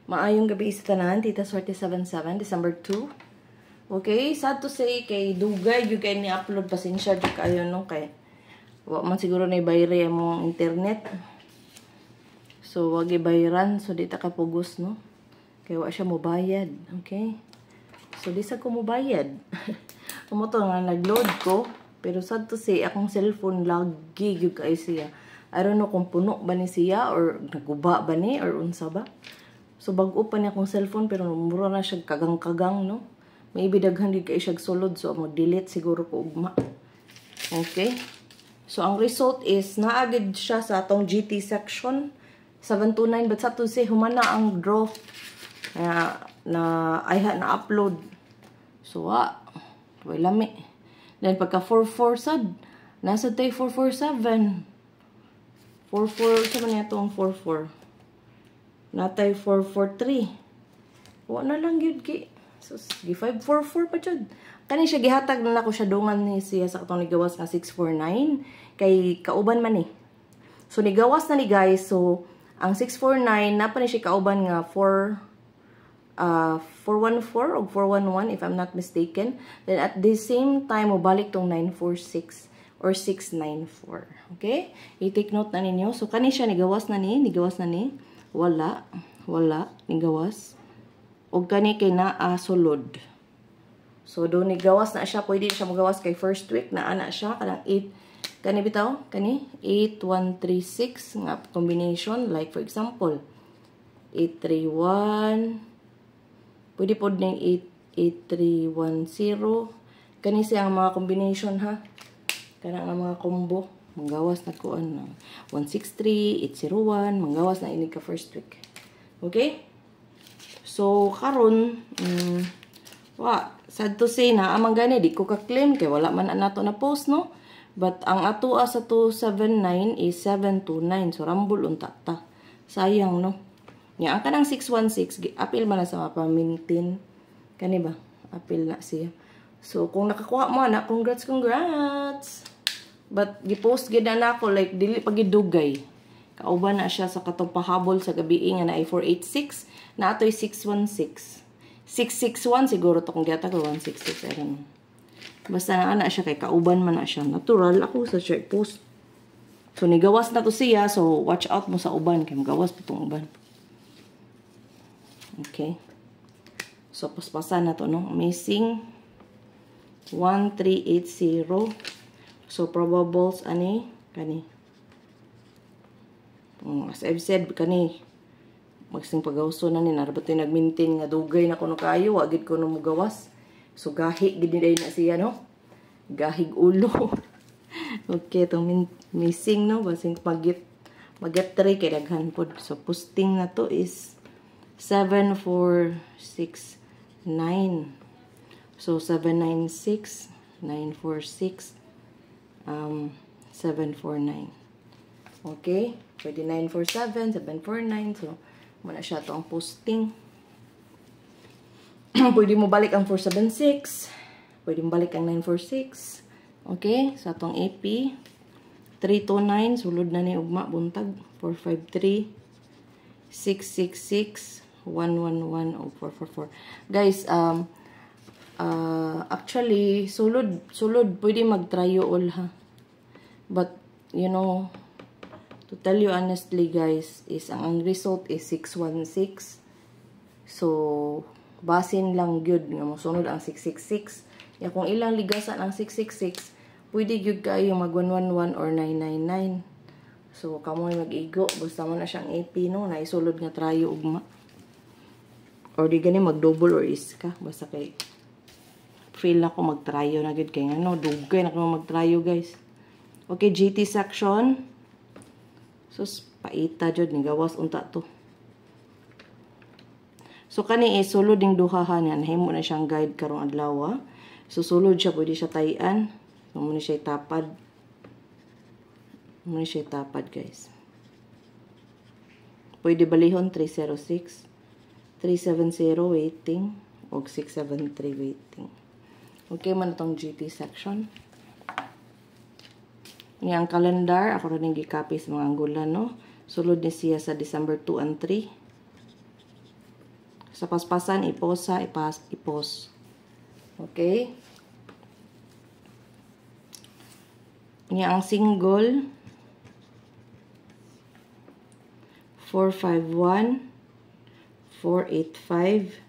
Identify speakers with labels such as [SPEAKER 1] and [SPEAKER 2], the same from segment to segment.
[SPEAKER 1] Maayong gabi sa tanan, Tita Swerte 77, December 2. Okay, sad to say, kay dugay, yung kay ni-upload, pasensya, yung kayo, no, kay, wag man siguro na ibayri ang internet. So, wag ibayran, so di ta kapugos, no, kay wag siya mubayad, okay. So, di sa ko mubayad. Umuto nga, nag-load ko, pero sad to say, akong cellphone, lagi, yung kayo siya. I don't know kung puno ba ni siya, or naguba ba ni, or unsa ba. So, bago pa niya akong cellphone, pero mura na siya kagang-kagang, no? Maybe daghan di kayo siya sulod, so mag-delete siguro ko ugma. Okay? So, ang result is, naagid siya sa atong GT section, 729, but sa to say, humana ang draw na upload. So, way lami. Then, pagka 44 sad, nasa tayo 447. 44, saan niya itong 44? Natay 443. Wala na lang yun ki. So, 544 pa dyan. Kani siya gihatag na ako siya dungan ni siya sa katong nigawas nga 649. Kay kauban man eh. So, nigawas na ni guys. So, ang 649, napa ni siya kauban nga 414 o 411 if I'm not mistaken. Then, at the same time, mabalik tong 946 or 694. Okay? I-take note na ninyo. So, kani siya nigawas na ni. Wala, ni gawas. O kani kay naa sulod. So, doon ni gawas na siya. Pwede siya magawas kay first week na ana siya. Kanang 8, kani bitaw? Kani? 8136 nga combination. Like, for example, 831. Pwede po din 8310. Kani siyang mga combination, ha? Kanang mga combo. Manggawas na ko ano. 163, 801. Manggawas na ini ka first week. Okay? So, karon sad to say na, amang gani, di ko ka-claim, kay wala man nato na post, no? But, ang ato sa 279 is 729. So, rambol unta ta. Sayang, no? Nga, ang kanang 616, apil man na sa mapamintin. Kani ba? Apil na siya. So, kung nakakuha mo na, congrats! But, gipost gid na ako, like, dili pagidugay. Kauban na siya sa katong pahabol sa gabi nga na ay 486, na ato'y 616. 661 siguro to kung gata ko 166, I don't know. Basta na ana siya kay kauban man na siya. Natural ako sa shirt post. So, nigawas na to siya, so watch out mo sa uban, kay magawas pa tong uban. Okay. So, paspasan na to, no? Missing 1380. So, probables, ani, kani. As I've said, kani, magsing pagawso na ni, narabat yung nag-maintain nga dugay na kuno kayo, wagid ko na mugawas. So, gahi, giniday na siya, no? Gahig ulo. Okay, itong missing, no? Basing mag-get 3 kay daghan po. So, posting na to is 7469. So, 796, 946, 749. Okay? Pwede 947, 749. So, muna siya ito ang posting. Pwede mo balik ang 476. Pwede mo balik ang 946. Okay? So, itong AP. 329. Sulod na ni ugma, buntag. 453. 666. 111. O 444. Guys, actually, sulod, pwede mag-tryo all, ha. But, you know, to tell you honestly, guys, is ang result is 616. So, basin lang gyud nga mo sunod ang 666. Ya kung ilang ligasan ang 666, pwede gyud kayo mag 111 or 999. So, kamoy mag-igo, basta mo na siyang AP, no, na isulod nga tryo ugma. Or di gani mag-double or iska, basta kay feel na ko mag-tryo na gud kay ano, dugay na ko mag-tryo, guys. Okay, GT section. So, paita jud ni gawas unta to. So, kani sulod ding duhahan yan. Himo na siyang guide karong adlaw. So, sulod siya, pwede siya tayan. So, muna siya tapad. Muna siya tapad, guys. Pwede balihon 306, 370 waiting, o 673 waiting. Okay man itong GT section. Yang calendar, ako rin gikopy sa mga anggulan, no? Sulod ni siya sa December 2 and 3. Sa paspasan, iposa, ipos. Okay? Niya ang single 451 485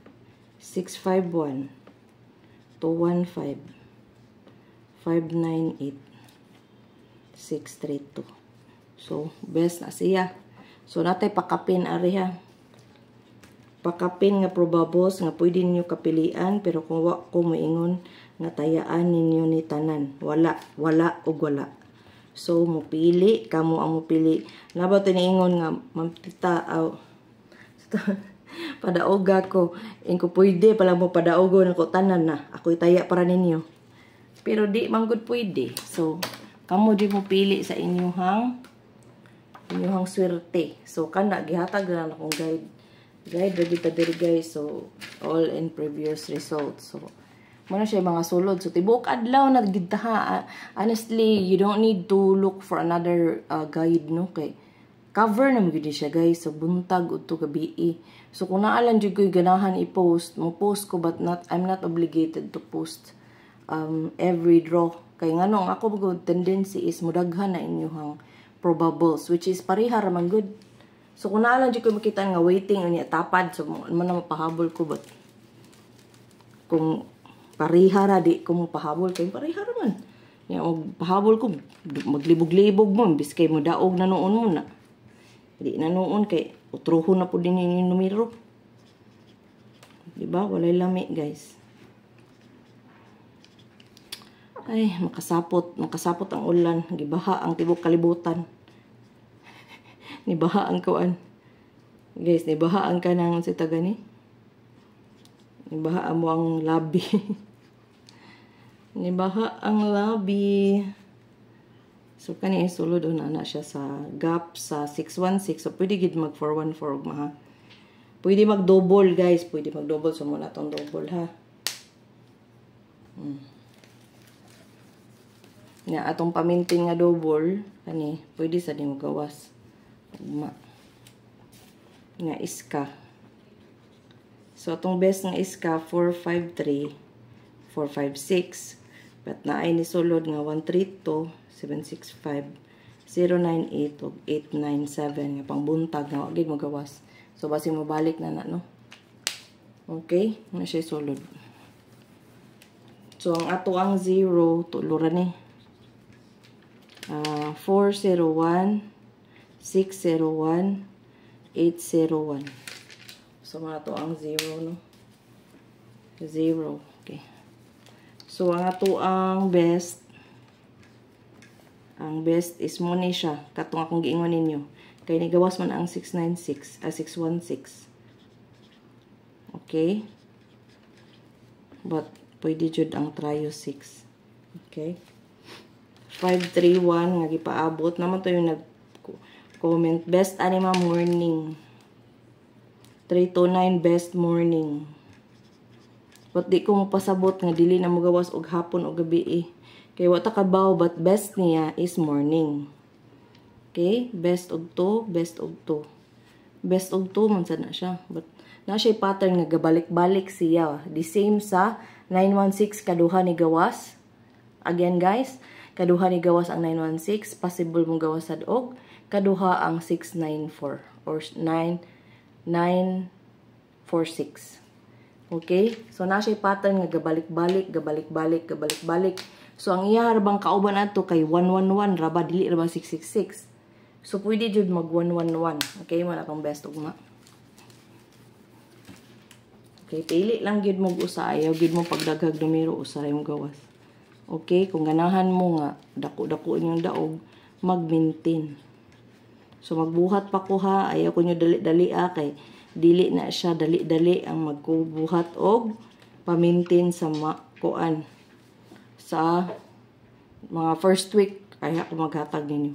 [SPEAKER 1] 651 215 598 632. So, best na siya. So, natay pakapin ari ha. Pakapin nga probables nga pwede ninyo kapilian, pero kung wa ko moingon nga tayaan ninyo ni tanan. Wala ug wala. So, mupili, kamo ang mupili. Nabaw tiniingon nga, mamtita, padaoga ko. Ingko pwede, pala mo padaogo na ko tanan na. Ako'y taya para ninyo. Pero di manggod pwede. So, kamo di mo pili sa inyuhang swerte. So, kana, gihatag na akong guide. Guide, dagita diri guys. So, all in previous results. So, muna siya mga sulod. So, tibok adlaw na gid ha. Honestly, you don't need to look for another guide, no? Kay cover na gid siya, guys. So, buntag udto gabi. So, kung naalan jud ko'y ganahan i-post, mo post ko, but I'm not obligated to post every draw. Kay nganong ako good tendency is mudaghan na inyuhang probables, which is parihar man good. So, kung naalan dyan ko makita nga waiting unya tapad, so man na mapahabol ko, but kung parihara di ko mapahabol kay parihara man. Yung pahabol ko, maglibog-libog mo, biskay mo daog na noon mo na. Di na noon kay utruho na po din yung numero. Diba? Walay lami, guys. Ay, makasapot ang ulan. Gibaha ang tibok kalibutan. Nibaha ang kuan. Guys, nibaha ang kanang sita gani. Nibaha mo ang labi. Nibaha ang labi. So, kani sulod na siya sa gap sa 616. So, pwede gid mag 414 ma. Pwede mag-double, guys. Pwede mag-double. So, muna itong double, ha. Nga, atong pamintin nga double, kani, pwede sa di mo gawas. Nga, iska. So, atong best nga iska, 453, 456. But na ay ni sulod nga 132, 765, 098, o 897. Nga, pangbuntag nga, wag mo gawas. So, basi mo balik na no? Okay? Na siya sulod. So, ang ato ang 0, tuluran ni. 401, 601, 801. So, mga to ang 0, no? 0. Okay. So, ang ato ang best. Ang best is mo ni siya. Katong akong giingon ninyo. Kaya nigawas man ang 696, 616. Okay? But, pwede jud ang trio 6. Okay? 531 nga gipaabot naman to yung nag-comment best anima morning. 329 best morning. But di ko mapasabot nga dili na magawas og hapon o gabi kay wa ta kabaw, but best niya is morning. Okay, best og 2, best og 2. Best og 2 man sad na siya, but na siya pattern nga gabalik-balik siya. The same sa 916 kaduha ni gawas. Again guys, kaduha ni gawas ang 916, possible mong gawas sad og kaduha ang 694 or 9946. Okay? So na siya pattern nga gabalik-balik, gabalik-balik, gabalik-balik. So ang iya rabang kauban ato kay 111 raba dili raba 666. So pwede jud mag 111. Okay, man akong best ugma. Okay, pili lang gid mo usa, ayaw gid mo pagdaghag numero usahay mo gawas. Okay, kung ganahan mo nga, dako-dako inyong daog, mag-maintain. So, magbuhat pa ko ha, ayaw ko nyo dali-dali kay dili na siya, dali-dali ang magkubuhat og pa-maintain sa kuan. Sa mga first week, kaya ako maghatag ninyo.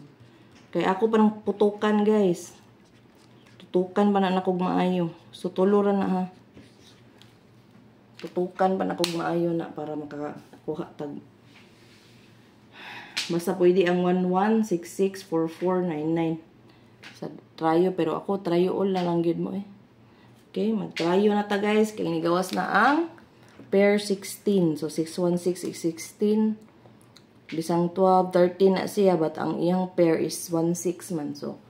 [SPEAKER 1] Kaya ako pa ng putukan, guys. Tutukan pa na nakog maayo. So, tuluran na ha. Tutukan pa na nakog maayo na para makakuha tag. Basta pwede ang 11664499 sa trayo, pero ako trayo all na lang gyud mo Okay, magtrayo na ta guys. Kaya nigawas na ang pair 16. So, 616 is 16. Bisang 12, 13 na siya. But ang iyang pair is 16 man. So,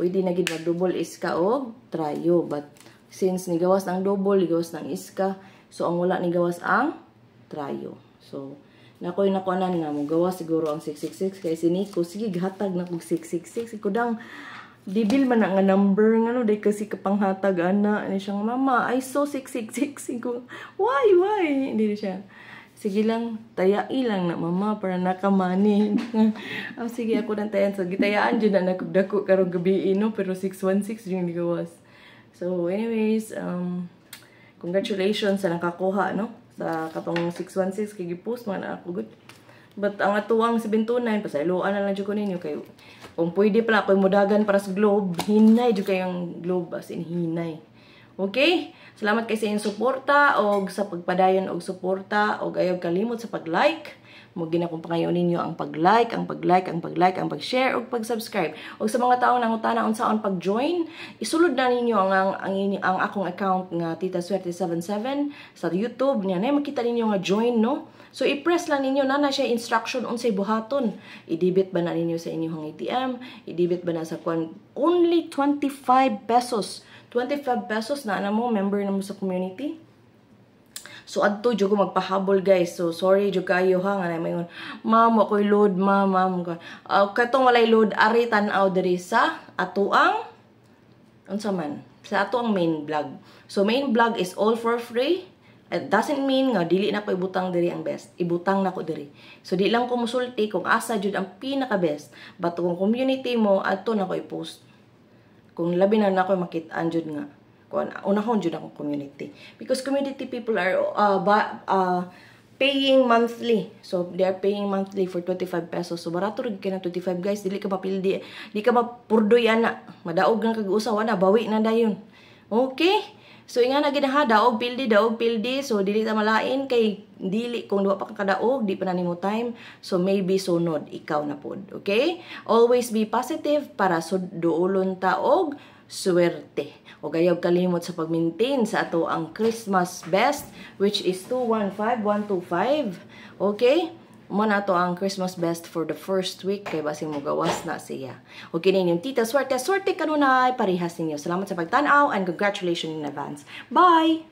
[SPEAKER 1] pwede na gid mag-double iska o trayo. But, since nigawas ng double, nigawas ng iska. So, ang wala nigawas ang trayo. So, nakoy nakuanan na mo. Gawas siguro ang 666. Kaya si Nico, sige, hatag na kong 666. Ikudang, dibil man nga number nga no, dahil kasi kapanghatag ana ni siyang mama, I saw 666 ko. Why? Hindi siya. Sige lang, tayai lang na mama para nakamani. Sige ako nang tayan. So gitayaan dyan na nakudako karong gabi no, pero 616 yung nigawas. So anyways, congratulations sa nakakuha no, sa katong 616 kay gipost man ako good. But ang atuang 729 pasayloan na lang jud ko ninyo kay kung pwede pala ako mudagan para sa globe, hinay jud kayong globe as in hinay. Okay? Salamat kay sa inyong suporta og sa pagpadayon og suporta og ayaw kalimot sa pag-like. Mo ginakong pangayon ninyo ang pag-like, ang pag-share og pag-subscribe. Og sa mga taong nangutana unsaon pag-join, isulod na ninyo ang akong account nga Tita Swerte 77 sa YouTube niya. Na makita ninyo nga join no. So, i-press lang ninyo na siya instruction unsay buhaton. I-debit ba na ninyo sa inyong ATM? I-debit ba na sa kwan? Only 25 pesos. 25 pesos na mo, member na mo sa community. So, adto jud ko magpahabol guys. So, sorry jud kayo ha. Nga mayon, ma'am, ako'y load, ma'am. Katong walay load, ari tanaw diri sa atuang, unsa man? Sa atuang main vlog. So, main vlog is all for free. It doesn't mean nga dili na ko ibutang diri ang best. Ibutang na ko diri. So di lang ko musulti kung asa jud ang pinaka best. But kung community mo adto na ko i-post. Kung labi na nako makit-an jud nga. Kung unahon jud akong community. Because community people are paying monthly. So they are paying monthly for 25 pesos. So barato rig kay na 25 guys. Dili ka mapildi. Di ka mapurdoy ana. Madaog nga kag-usaw ana, bawi na dayon. Okay? So, nga na ginaha, daog pildi. So, dili ta malain kay dili kung duwa pa ka kadaog, di pa na nimo time. So, maybe sunod, ikaw na pod. Okay? Always be positive para duolon ta og swerte. O gayab kalimot sa pag-maintain sa ato ang Christmas best, which is 215125. Okay? Mo na to ang Christmas best for the first week kay basing mo gawas na siya. Okay ninyong Tita Swerte kanunay parehas ninyo. Salamat sa pagtanaw and congratulations in advance. Bye!